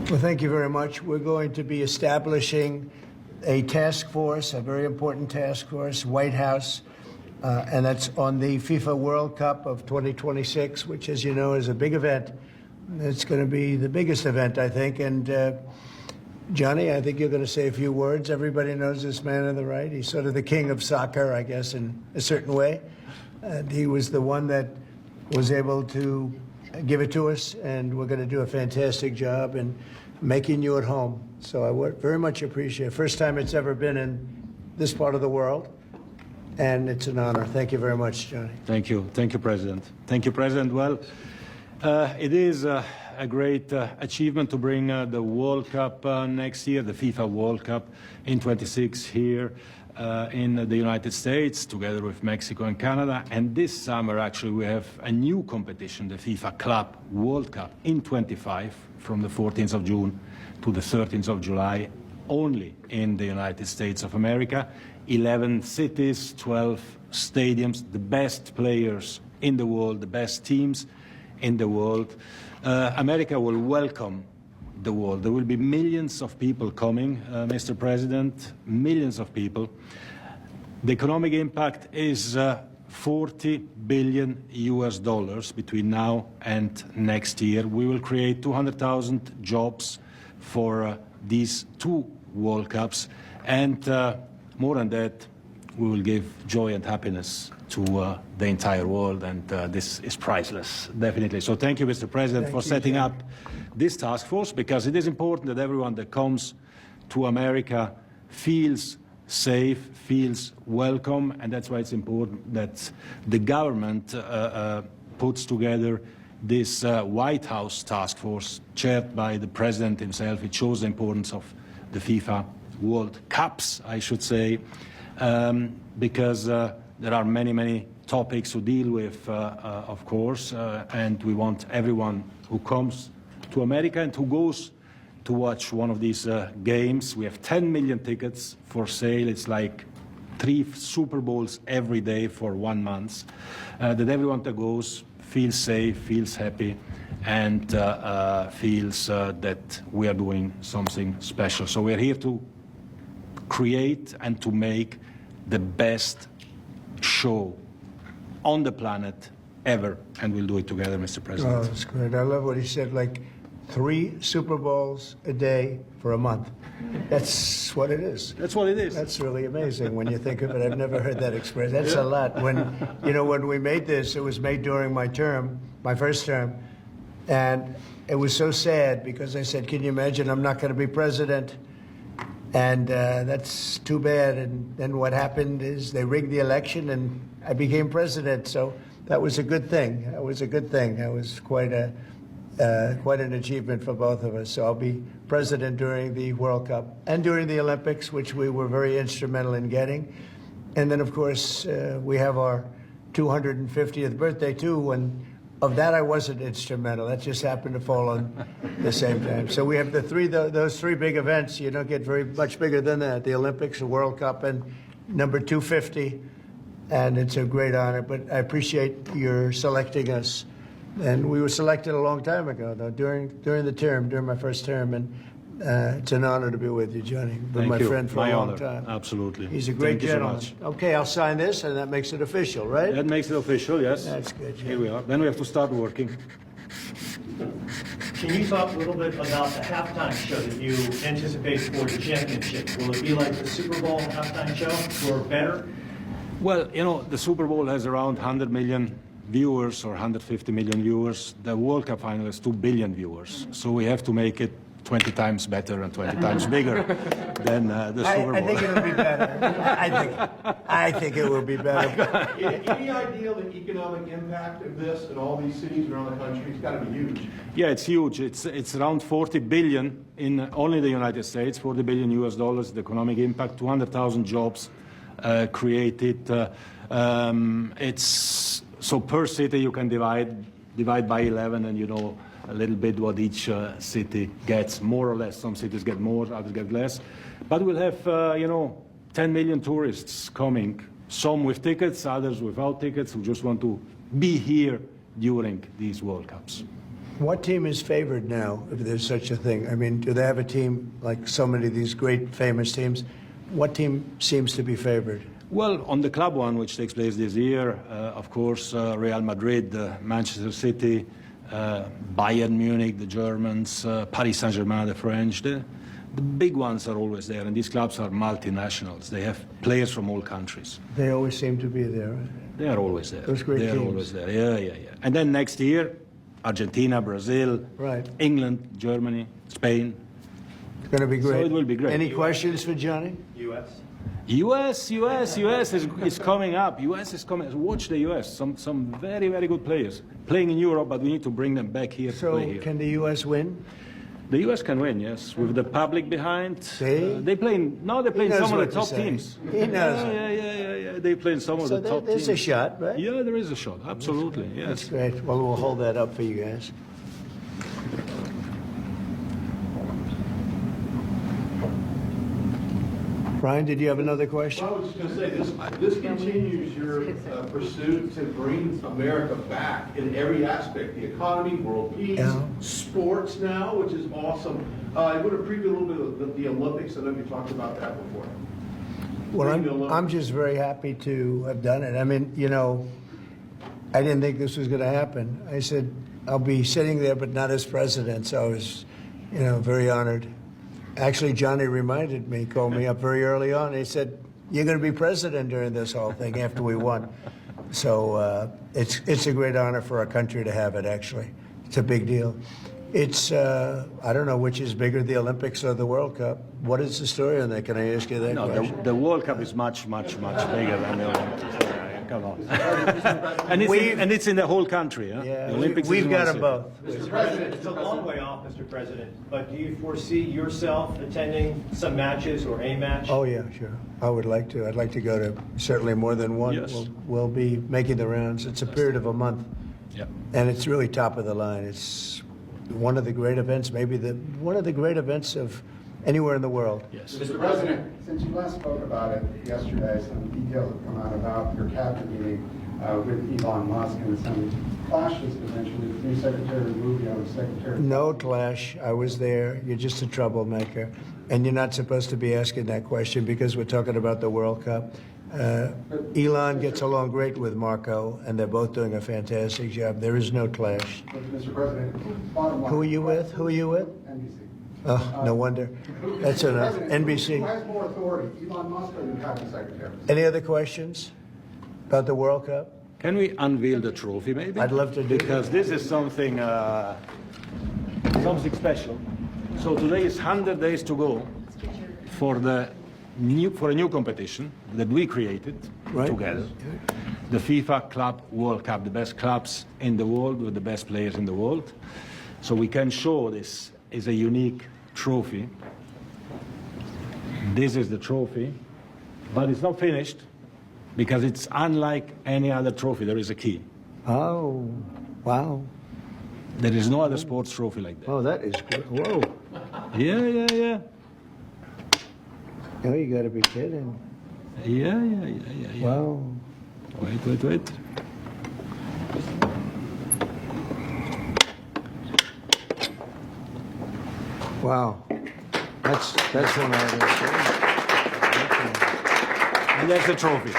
Well, thank you very much. We're going to be establishing a task force, a very important task force, White House, and that's on the FIFA World Cup of 2026, which, as you know, is a big event. It's going to be the biggest event, I think. And Gianni, I think you're going to say a few words. Everybody knows this man on the right. He's sort of the king of soccer, I guess, in a certain way. And he was the one that was able to give it to us, and we're going to do a fantastic job in making you at home. So I would very much appreciate it. First time it's ever been in this part of the world, and it's an honor. Thank you very much, Gianni. Thank you. Thank you, President. Thank you, President. Well, it is a great achievement to bring the World Cup next year, the FIFA World Cup in 26 here in the United States, together with Mexico and Canada. And this summer, actually, we have a new competition, the FIFA Club World Cup in 25, from the 14th of June to the 13th of July, only in the United States of America. 11 cities, 12 stadiums, the best players in the world, the best teams in the world. America will welcome the world. There will be millions of people coming, Mr. President, millions of people. The economic impact is $40 billion between now and next year. We will create 200,000 jobs for these two World Cups, and more than that, we will give joy and happiness to the entire world, and this is priceless, definitely. So thank you, Mr. President, for setting up this task force, because it is important that everyone that comes to America feels safe, feels welcome, and that's why it's important that the government puts together this White House task force chaired by the President himself. It shows the importance of the FIFA World Cups, I should say, because there are many, many topics to deal with, of course, and we want everyone who comes to America and who goes to watch one of these games. We have 10 million tickets for sale. It's like 3 Super Bowls every day for 1 month. That everyone that goes feels safe, feels happy, and feels that we are doing something special. So we're here to create and to make the best show on the planet ever, and we'll do it together, Mr. President. Oh, that's great. I love what he said, like 3 Super Bowls a day for a month. That's what it is. That's what it is. That's really amazing when you think of it. I've never heard that expressed. That's a lot. When, you know, when we made this, it was made during my term, my first term, and it was so sad because I said, can you imagine, I'm not going to be president, and that's too bad. And then what happened is they rigged the election and I became president. So that was a good thing. That was a good thing. That was quite an achievement for both of us. So I'll be president during the World Cup and during the Olympics, which we were very instrumental in getting. And then, of course, we have our 250th birthday, too, and of that I wasn't instrumental. That just happened to fall on the same time. So we have those 3 big events. You don't get very much bigger than that, the Olympics, the World Cup, and number 250. And it's a great honor. But I appreciate your selecting us. And we were selected a long time ago, though, during the term, during my first term. And it's an honor to be with you, Gianni. Been my friend for a long time. Absolutely. He's a great gentleman. So okay, I'll sign this, and that makes it official, right? that makes it official, yes. That's good. Gianni. Here we are. Then we have to start working. Can you talk a little bit about the halftime show that you anticipate for the championship? Will it be like the Super Bowl halftime show or better? Well, you know, the Super Bowl has around 100 million viewers or 150 million viewers. The World Cup final has 2 billion viewers. So we have to make it 20 times better and 20 times bigger than the Super Bowl. I think it'll be better. I think it will be better. Any idea the economic impact of this in all these cities around the country? It's got to be huge. Yeah, it's huge. It's around 40 billion in only the United States, $40 billion, the economic impact, 200,000 jobs created. It's so per city you can divide by 11, and you know a little bit what each city gets, more or less. Some cities get more, others get less. But we'll have, 10 million tourists coming, some with tickets, others without tickets, who just want to be here during these World Cups. What team is favored now, if there's such a thing? I mean, do they have a team like so many of these great famous teams? What team seems to be favored? Well, on the club one, which takes place this year, of course, Real Madrid, Manchester City, Bayern Munich, the Germans, Paris Saint-Germain, the French. The big ones are always there, and these clubs are multinationals. They have players from all countries. They always seem to be there. Right? They are always there. Those great They are teams. always there. Yeah. And then next year, Argentina, Brazil, Right. England, Germany, Spain. It's going to be great. So it will be great. Any questions for Johnny? U.S.? US is coming up. US is coming. Watch the US. Some very, very good players playing in Europe, but we need to bring them back here to So play here. can the U.S. win? The US can win, yes, with the public behind. See? They play in some of the top say. teams. He knows. Yeah. They play in some of So the top there's teams. a shot, right? Yeah, there is a shot. Absolutely, That's yes. great. Well, we'll hold that up for you guys. Brian, did you have another question? I was just going to say, this continues your pursuit to bring America back in every aspect, the economy, world peace, Yeah. sports now, which is awesome. I want to preview a little bit of the Olympics. I know you talked about that before. Well, Bring the Olympics. I'm just very happy to have done it. I mean, you know, I didn't think this was going to happen. I said, I'll be sitting there, but not as president. So I was, you know, very honored. Actually, Johnny reminded me, called me up very early on. He said, you're going to be president during this whole thing after we won. So it's a great honor for our country to have it, actually. It's a big deal. It's, I don't know which is bigger, the Olympics or the World Cup. What is the story on that? Can I ask you that No, question? the World Cup is much bigger than the Olympics. Come on. and it's in the whole country. Huh? Yeah, The Olympics is we've in got one them city. both. Mr. President, it's a long way off, Mr. President, but do you foresee yourself attending some matches or a match? Oh, yeah, sure. I would like to. I'd like to go to certainly more than one. Yes. We'll be making the rounds. It's a period of a month, Yeah. and it's really top of the line. It's one of the great events, maybe one of the great events of anywhere in the world. Yes. Mr. President, since you last spoke about it yesterday, some details have come out about your cabinet meeting with Elon Musk and some clashes potentially with new Secretary Rubio and Secretary. No clash. I was there. You're just a troublemaker, and you're not supposed to be asking that question because we're talking about the World Cup. Elon gets along great with Marco, and they're both doing a fantastic job. There is no clash. But, Mr. President, bottom line. Who are you with? Who are you with? NBC. Oh, no wonder. That's enough. President, Who NBC. has more authority, Elon Musk or the cabinet secretary? Any other questions about the World Cup? Can we unveil the trophy, maybe? I'd love to do because this is something special. So today is 100 days to go for a new competition that we created Right. together. The FIFA Club World Cup, the best clubs in the world with the best players in the world. So we can show this is a unique trophy. This is the trophy, but it's not finished because it's unlike any other trophy. There is a key. Oh, wow. There is no other sports trophy like that. Oh, that is good. Whoa. Yeah. Oh, you got to be kidding. Yeah. Wow. Wait. Wow. That's an artist. And that's the trophy.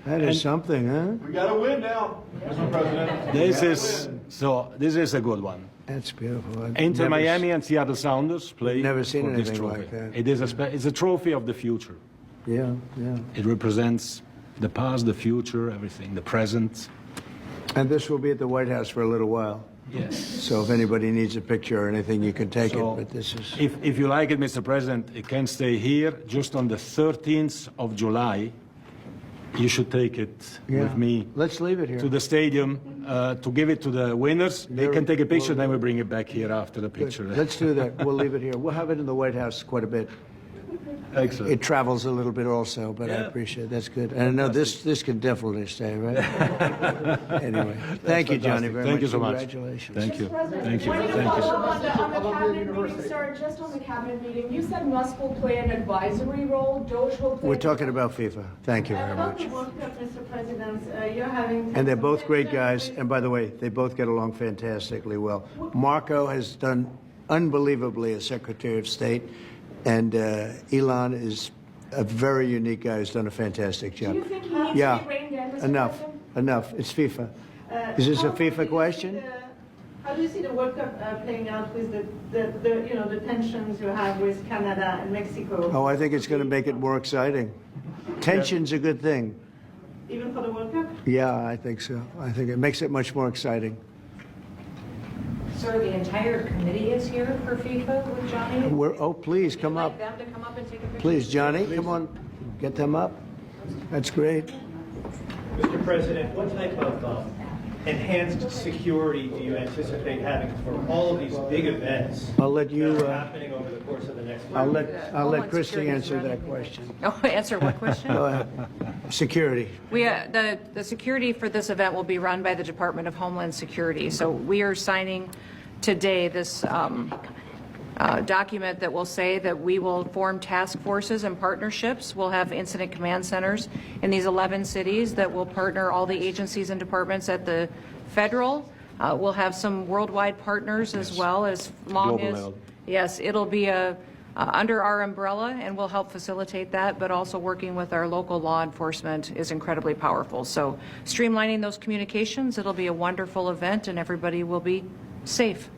That is something, huh? We got to win now, Mr. President. This is a good one. That's beautiful. I've Inter never Miami and Seattle Sounders play Never seen for this anything trophy. like that. It is it's a trophy of the future. Yeah. It represents the past, the future, everything, the present. And this will be at the White House for a little while. Yes. So if anybody needs a picture or anything, you can take So, it. But this is. If you like it, Mr. President, it can stay here. Just on the 13th of July, you should take it with me Let's leave it here. to the stadium to give it to the winners. They can take a picture, then we bring it back here after the Good. picture. Let's do that. We'll leave it here. We'll have it in the White House quite a bit. Excellent. it travels a little bit also, but I Yeah. appreciate it. That's good. And I know this can definitely stay, right? Anyway, thank you, Johnny, fantastic. very Thank much. you so much. Congratulations. Thank you. President, Thank you. when Thank you. follow on the Columbia cabinet meeting, University. sir, just on the cabinet meeting, you said Musk will play an advisory role, Doge will play. We're talking about FIFA. Thank you very About much. the World Cup, Mr. President, you're having... And they're both great guys. And by the way, they both get along fantastically well. Marco has done unbelievably as Secretary of State, and Elon is a very unique guy who's done a fantastic job. Do you think he needs Yeah, to be reined in, Mr. enough, President? enough. It's FIFA. Is this a FIFA question? How do you see the World Cup playing out with the tensions you have with Canada and Mexico? Oh, I think it's going to make it more exciting. Tension's a good thing. Even for the World Cup? Yeah, I think so. I think it makes it much more exciting. Sir, the entire committee is here for FIFA with Johnny. Please come Would you up. like them to come up and take a picture? Please, Johnny, come on. Get them up. That's great. Mr. President, what type of enhanced security do you anticipate having for all of these big events I'll let you. that are happening over the course of the next week? I'll let Homeland Christy Security is answer that running. question. Oh, answer what question? Go ahead. Security. The security for this event will be run by the Department of Homeland Security. So we are signing today this document that will say that we will form task forces and partnerships. We'll have incident command centers in these 11 cities that will partner all the agencies and departments at the federal. We'll have some worldwide partners as well, as long Global as, level. yes, it'll be under our umbrella, and we'll help facilitate that, but also working with our local law enforcement is incredibly powerful. So streamlining those communications, it'll be a wonderful event, and everybody will be safe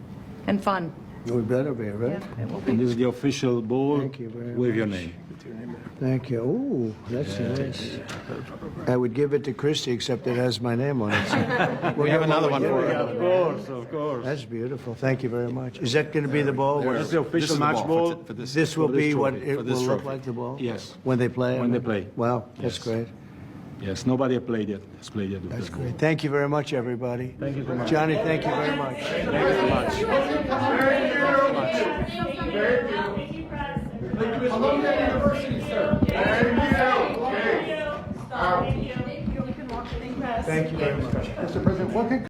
and fun. We better be, right? Yeah, it will be. And this is the official ball Thank you very with your much. name. Thank you. Ooh, that's nice. I would give it to Christy, except it has my name on it. We have another one for Yeah, Of course, of course. That's beautiful. Thank you very much. Is that going to be the ball? That's the This official is the match ball ball. for this- This will for this be what trophy, it for will this look trophy. like, the ball? Yes. When they play? When they play. Wow, that's Yes. great. Yes, nobody has played yet. That's great. Thank you very much, everybody. Thank you so much. Johnny, thank you very much. Thank you, President. Columbia University, sir. Thank you. Thank you very much. Mr. President, what can